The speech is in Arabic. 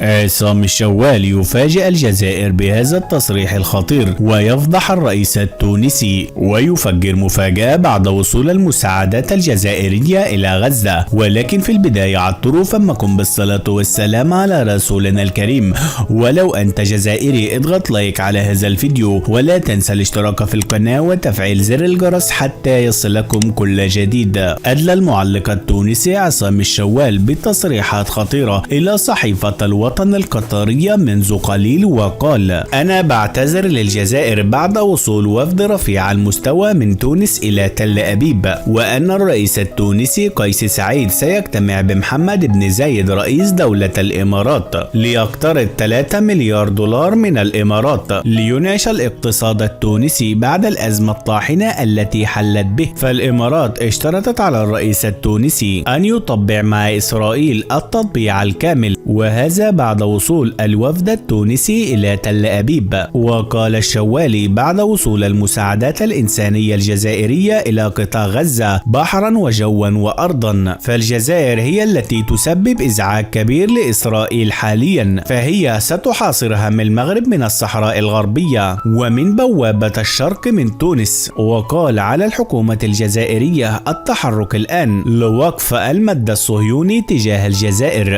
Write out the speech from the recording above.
عصام الشوال يفاجئ الجزائر بهذا التصريح الخطير ويفضح الرئيس التونسي، ويفجر مفاجأة بعد وصول المساعدات الجزائرية إلى غزة. ولكن في البداية عطروا فمكم بالصلاة والسلام على رسولنا الكريم. ولو أنت جزائري اضغط لايك على هذا الفيديو، ولا تنسى الاشتراك في القناة وتفعيل زر الجرس حتى يصلكم كل جديد. أدلى المعلق التونسي عصام الشوال بتصريحات خطيرة إلى صحيفة الوطن القطرية منذ قليل، وقال: أنا بعتذر للجزائر بعد وصول وفد رفيع المستوى من تونس إلى تل أبيب، وأن الرئيس التونسي قيس سعيد سيجتمع بمحمد بن زايد رئيس دولة الإمارات ليقترض 3 مليار دولار من الإمارات لينعش الاقتصاد التونسي بعد الأزمة الطاحنة التي حلت به. فالإمارات اشترطت على الرئيس التونسي أن يطبع مع إسرائيل التطبيع الكامل، وهذا بعد وصول الوفد التونسي إلى تل أبيب. وقال الشوالي: بعد وصول المساعدات الإنسانية الجزائرية إلى قطاع غزة بحرا وجوا وأرضا، فالجزائر هي التي تسبب إزعاج كبير لإسرائيل حاليا، فهي ستحاصرها من المغرب من الصحراء الغربية ومن بوابة الشرق من تونس. وقال: على الحكومة الجزائرية التحرك الآن لوقف المد الصهيوني تجاه الجزائر.